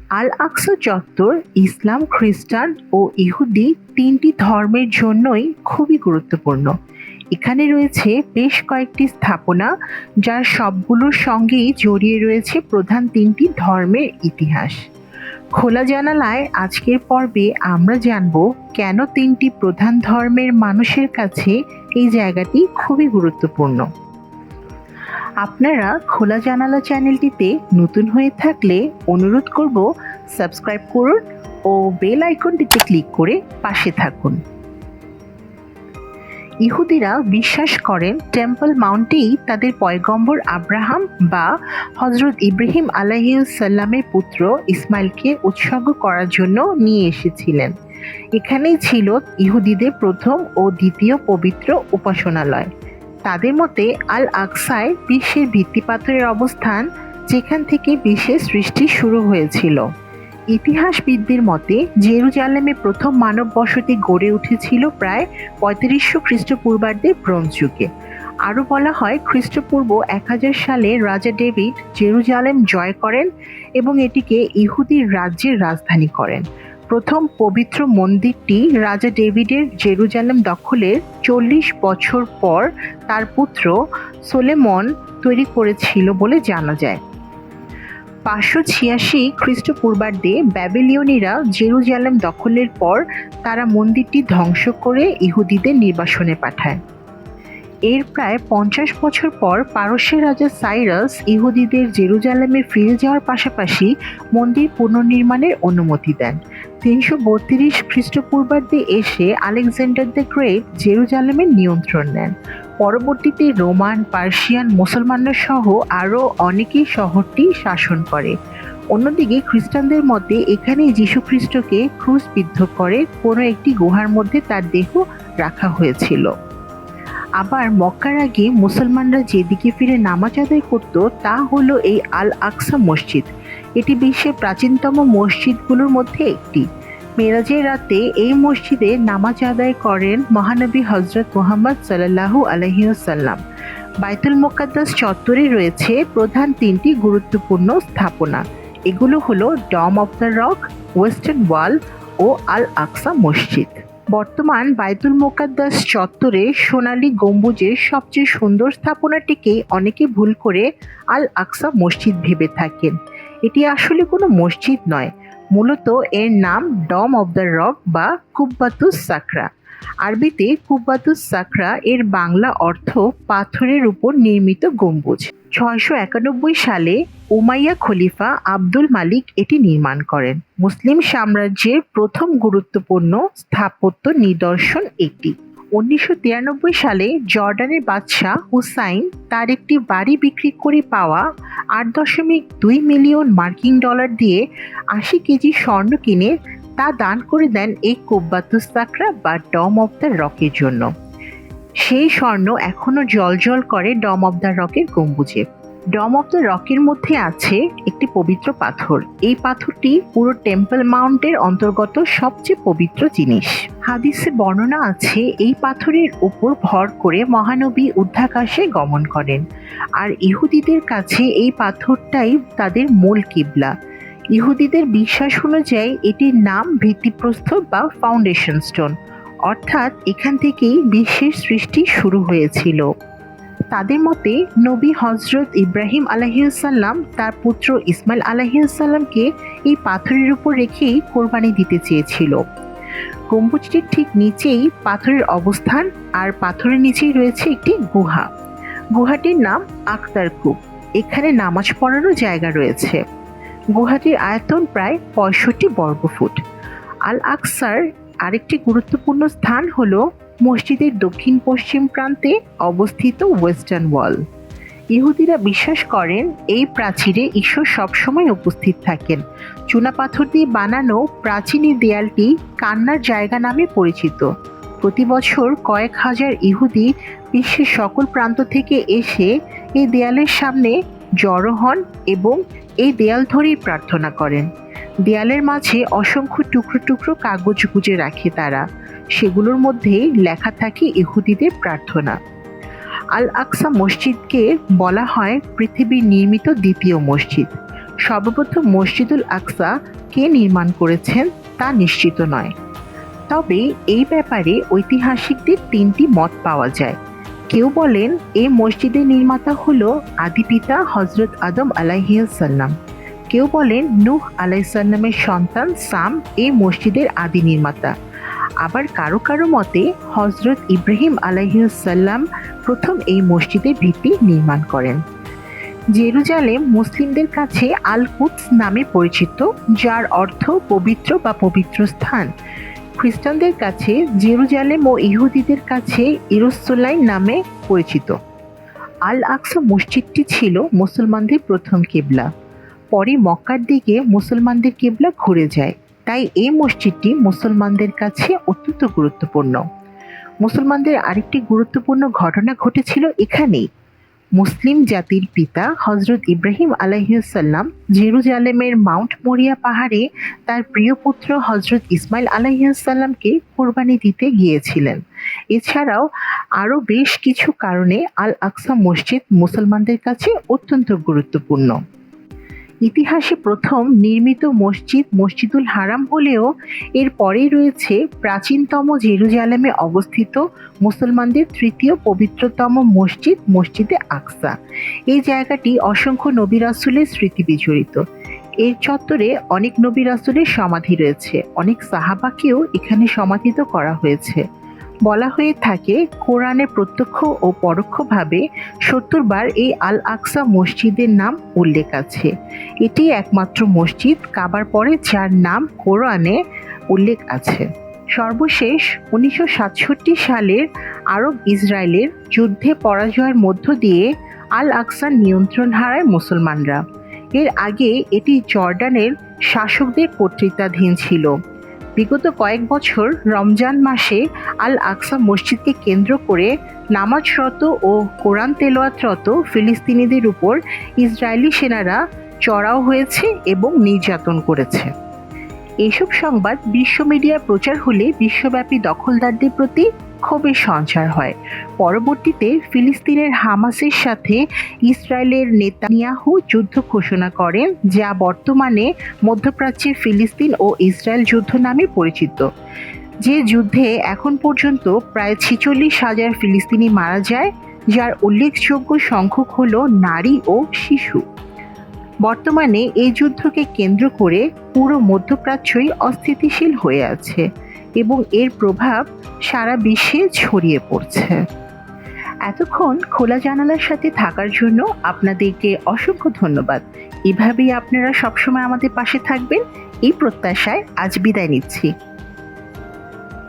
আল আকসা চত্বর ইসলাম, খ্রিস্টান ও ইহুদি তিনটি ধর্মের জন্যই খুবই গুরুত্বপূর্ণ। এখানে রয়েছে বেশ কয়েকটি স্থাপনা, যার সবগুলোর সঙ্গেই জড়িয়ে রয়েছে প্রধান তিনটি ধর্মের ইতিহাস। খোলা জানালায় আজকের পর্বে আমরা জানব কেন তিনটি প্রধান ধর্মের মানুষের কাছে এই জায়গাটি খুবই গুরুত্বপূর্ণ। আপনারা খোলা জানালা চ্যানেলটিতে নতুন হয়ে থাকলে অনুরোধ করব সাবস্ক্রাইব করুন ও বেল আইকনটিতে ক্লিক করে পাশে থাকুন। ইহুদিরা বিশ্বাস করেন টেম্পল মাউন্টেই তাদের পয়গম্বর আব্রাহাম বা হজরত ইব্রাহিম আলাইহিসসালামের পুত্র ইসমাইলকে উৎসর্গ করার জন্য নিয়ে এসেছিলেন। এখানেই ছিল ইহুদিদের প্রথম ও দ্বিতীয় পবিত্র উপাসনালয়। তাদের মতে আল আকসায় বিশ্বের ভিত্তিপাথরের অবস্থান, যেখান থেকে বিশ্বের সৃষ্টি শুরু হয়েছিল। ইতিহাসবিদদের মতে জেরুজালেমে প্রথম মানব বসতি গড়ে উঠেছিল প্রায় ৩৫০০ খ্রিস্টপূর্বাব্দে ব্রোঞ্জ যুগে। আরও বলা হয় খ্রিস্টপূর্ব ১০০০ সালে রাজা ডেভিড জেরুজালেম জয় করেন এবং এটিকে ইহুদির রাজ্যের রাজধানী করেন। প্রথম পবিত্র মন্দিরটি রাজা ডেভিডের জেরুজালেম দখলের ৪০ বছর পর তার পুত্র সোলেমন তৈরি করেছিল বলে জানা যায়। ৫৮৬ খ্রিস্টপূর্বাব্দে ব্যাবিলনীয়রা জেরুজালেম দখলের পর তারা মন্দিরটি ধ্বংস করে ইহুদিদের নির্বাসনে পাঠায়। এর প্রায় ৫০ বছর পর পারস্যের রাজা সাইরাস ইহুদিদের জেরুজালেমে ফিরে যাওয়ার পাশাপাশি মন্দির পুনর্নির্মাণের অনুমতি দেন। ৩৩২ খ্রিস্টপূর্বাব্দে এসে আলেকজান্ডার দ্য গ্রেট জেরুজালেমের নিয়ন্ত্রণ নেন। পরবর্তীতে রোমান, পার্সিয়ান, মুসলমানরা সহ আরও অনেকেই শহরটি শাসন করে। অন্যদিকে খ্রিস্টানদের মতে এখানেই যীশুখ্রিস্টকে ক্রুশবিদ্ধ করে কোনো একটি গুহার মধ্যে তার দেহ রাখা হয়েছিল। আবার মক্কার আগে মুসলমানরা যেদিকে ফিরে নামাজ আদায় করত তা হলো এই আল আকসা মসজিদ। এটি বিশ্বের প্রাচীনতম মসজিদগুলোর মধ্যে একটি। মেরাজের রাতে এই মসজিদে নামাজ আদায় করেন মহানবী হজরত মুহাম্মদ সাল্লাল্লাহু আলাইহি ওয়াসাল্লাম। বাইতুল মুকাদ্দাস চত্বরে রয়েছে প্রধান তিনটি গুরুত্বপূর্ণ স্থাপনা। এগুলো হলো ডম অফ দ্য রক, ওয়েস্টার্ন ওয়াল ও আল আকসা মসজিদ। বর্তমান বাইতুল মুকাদ্দাস চত্বরে সোনালী গম্বুজের সবচেয়ে সুন্দর স্থাপনাটিকে অনেকে ভুল করে আল আকসা মসজিদ ভেবে থাকেন। এটি আসলে কোনো মসজিদ নয়, মূলত এর নাম ডম অব দ্য রক বা কুব্বাতুস সাখরা। আরবিতে কুব্বাতুস সাখরা এর বাংলা অর্থ পাথরের উপর নির্মিত গম্বুজ। ৬৯১ সালে উমাইয়া খলিফা আব্দুল মালিক এটি নির্মাণ করেন। মুসলিম সাম্রাজ্যের প্রথম গুরুত্বপূর্ণ স্থাপত্য নিদর্শন এটি। ১৯৯৩ সালে জর্ডানের বাদশাহ হুসাইন তার একটি বাড়ি বিক্রি করে পাওয়া ৮.২ মিলিয়ন মার্কিন ডলার দিয়ে ৮০ কেজি স্বর্ণ কিনে তা দান করে দেন এই কুব্বাতুস সাখরা বা ডম অব দ্য রকের জন্য। সেই স্বর্ণ এখনও জ্বলজ্বল করে ডম অব দ্য রকের গম্বুজে। ডম অব দ্য রকের মধ্যে আছে একটি পবিত্র পাথর। এই পাথরটি পুরো টেম্পল মাউন্টের অন্তর্গত সবচেয়ে পবিত্র জিনিস। হাদিসে বর্ণনা আছে এই পাথরের উপর ভর করে মহানবী ঊর্ধ্বাকাশে গমন করেন, আর ইহুদিদের কাছে এই পাথরটাই তাদের মূল কিবলা। ইহুদিদের বিশ্বাস অনুযায়ী এটির নাম ভিত্তিপ্রস্তর বা ফাউন্ডেশন স্টোন, অর্থাৎ এখান থেকেই বিশ্বের সৃষ্টি শুরু হয়েছিল। তাদের মতে নবী হজরত ইব্রাহিম আলাইহিসসালাম তার পুত্র ইসমাইল আলাইহিসসালামকে এই পাথরের উপর রেখেই কোরবানি দিতে চেয়েছিল। গম্বুজটির ঠিক নিচেই পাথরের অবস্থান, আর পাথরের নিচেই রয়েছে একটি গুহা। গুহাটির নাম আখতার কূপ। এখানে নামাজ পড়ারও জায়গা রয়েছে। গুহাটির আয়তন প্রায় ৬৫ বর্গফুট। আল আকসার আরেকটি গুরুত্বপূর্ণ স্থান হল মসজিদের দক্ষিণ পশ্চিম প্রান্তে অবস্থিত ওয়েস্টার্ন ওয়াল। ইহুদিরা বিশ্বাস করেন এই প্রাচীরে ঈশ্বর সবসময় উপস্থিত থাকেন। চুনাপাথর দিয়ে বানানো প্রাচীন এই দেয়ালটি কান্নার জায়গা নামে পরিচিত। প্রতি বছর কয়েক হাজার ইহুদি বিশ্বের সকল প্রান্ত থেকে এসে এই দেয়ালের সামনে জড়ো হন এবং এই দেয়াল ধরেই প্রার্থনা করেন। দেয়ালের মাঝে অসংখ্য টুকরো টুকরো কাগজ গুজে রাখে তারা। সেগুলোর মধ্যে লেখা থাকে ইহুদিদের প্রার্থনা। আল আকসা মসজিদকে বলা হয় পৃথিবীর নির্মিত দ্বিতীয় মসজিদ। সর্বপ্রথম মসজিদুল আকসা কে নির্মাণ করেছেন তা নিশ্চিত নয়। তবে এই ব্যাপারে ঐতিহাসিকদের তিনটি মত পাওয়া যায়। কেউ বলেন এই মসজিদের নির্মাতা হলো আদি পিতা হজরত আদম আলাইহিসসালাম। কেউ বলেন নূহ আলাইহিসসালামের সন্তান সাম এই মসজিদের আদি নির্মাতা। আবার কারো কারো মতে হজরত ইব্রাহিম আলাইহিসসালাম প্রথম এই মসজিদের ভিত্তি নির্মাণ করেন। জেরুজালেম মুসলিমদের কাছে আল কুদস নামে পরিচিত, যার অর্থ পবিত্র বা পবিত্র স্থান। খ্রিস্টানদের কাছে জেরুজালেম ও ইহুদিদের কাছে ইরুসালাইম নামে পরিচিত। আল আকসা মসজিদটি ছিল মুসলমানদের প্রথম কিবলা। পরে মক্কার দিকে মুসলমানদের কিবলা ঘুরে যায়, তাই এই মসজিদটি মুসলমানদের কাছে অত্যন্ত গুরুত্বপূর্ণ। মুসলমানদের আরেকটি গুরুত্বপূর্ণ ঘটনা ঘটেছিল এখানেই। মুসলিম জাতির পিতা হজরত ইব্রাহিম আলাইহিসসালাম জেরুজালেমের মাউন্ট মরিয়া পাহাড়ে তার প্রিয় পুত্র হজরত ইসমাইল আলাইহিসসালামকে কোরবানি দিতে গিয়েছিলেন। এছাড়াও আরও বেশ কিছু কারণে আল আকসা মসজিদ মুসলমানদের কাছে অত্যন্ত গুরুত্বপূর্ণ। ইতিহাসে প্রথম নির্মিত মসজিদ মসজিদুল হারাম হলেও এর পরেই রয়েছে প্রাচীনতম জেরুজালেমে অবস্থিত মুসলমানদের তৃতীয় পবিত্রতম মসজিদ মসজিদে আকসা। এই জায়গাটি অসংখ্য নবী রাসূলের স্মৃতি বিজড়িত। এর চত্বরে অনেক নবী রাসূলের সমাধি রয়েছে, অনেক সাহাবাকেও এখানে সমাধিত করা হয়েছে। বলা হয়ে থাকে কোরআনে প্রত্যক্ষ ও পরোক্ষভাবে ৭০ বার এই আল আকসা মসজিদের নাম উল্লেখ আছে। এটি একমাত্র মসজিদ কাবার পরে যার নাম কোরআনে উল্লেখ আছে। সর্বশেষ ১৯৬৭ সালের আরব ইসরায়েলের যুদ্ধে পরাজয়ের মধ্য দিয়ে আল আকসার নিয়ন্ত্রণ হারায় মুসলমানরা। এর আগে এটি জর্ডানের শাসকদের কর্তৃত্বাধীন ছিল। বিগত কয়েক বছর রমজান মাসে আল আকসা মসজিদকে কেন্দ্র করে নামাজরত ও কোরআন তেলাওয়াতরত ফিলিস্তিনিদের উপর ইসরায়েলি সেনারা চড়াও হয়েছে এবং নির্যাতন করেছে। এসব সংবাদ বিশ্ব মিডিয়ায় প্রচার হলে বিশ্বব্যাপী দখলদারদের প্রতি ক্ষোভের সঞ্চার হয়। পরবর্তীতে ফিলিস্তিনের হামাসের সাথে ইসরায়েলের নেতানিয়াহু যুদ্ধ ঘোষণা করেন, যা বর্তমানে মধ্যপ্রাচ্যের ফিলিস্তিন ও ইসরায়েল যুদ্ধ নামে পরিচিত। যে যুদ্ধে এখন পর্যন্ত প্রায় ৪৬,০০০ ফিলিস্তিনি মারা যায়, যার উল্লেখযোগ্য সংখ্যক হল নারী ও শিশু। বর্তমানে এই যুদ্ধকে কেন্দ্র করে পুরো মধ্যপ্রাচ্যই অস্থিতিশীল হয়ে আছে এবং এর প্রভাব সারা বিশ্বে ছড়িয়ে পড়ছে। এতক্ষণ খোলা জানালার সাথে থাকার জন্য আপনাদেরকে অসংখ্য ধন্যবাদ। এভাবেই আপনারা সবসময় আমাদের পাশে থাকবেন এই প্রত্যাশায় আজ বিদায় নিচ্ছি।